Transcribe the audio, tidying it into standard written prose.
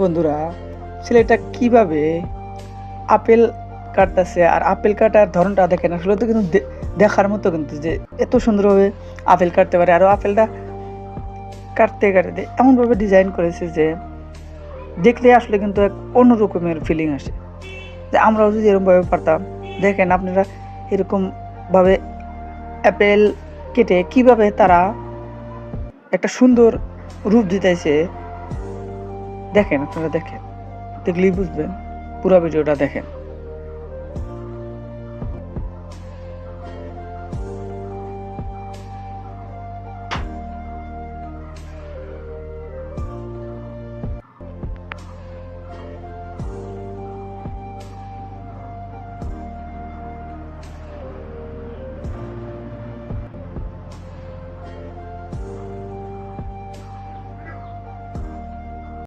বন্ধুরা, ছেলেটা কিভাবে আপেল কাটতেছে আর আপেল কাটার ধরনটা দেখেন, আসলে তো কিন্তু দেখার মতো, কিন্তু যে এত সুন্দরভাবে আপেল কাটতে পারে। আর আপেলটা কাটতে কাটতে এমনভাবে ডিজাইন করেছে যে দেখলে আসলে কিন্তু এক অন্য রকমের ফিলিং আসে, যে আমরাও যদি এরকমভাবে পারতাম। দেখেন আপনারা এরকমভাবে অ্যাপেল কেটে কিভাবে তারা একটা সুন্দর রূপ দিতেছে। দেখেন, আপনারা দেখেন, দেখলেই বুঝবেন। পুরো ভিডিওটা দেখেন।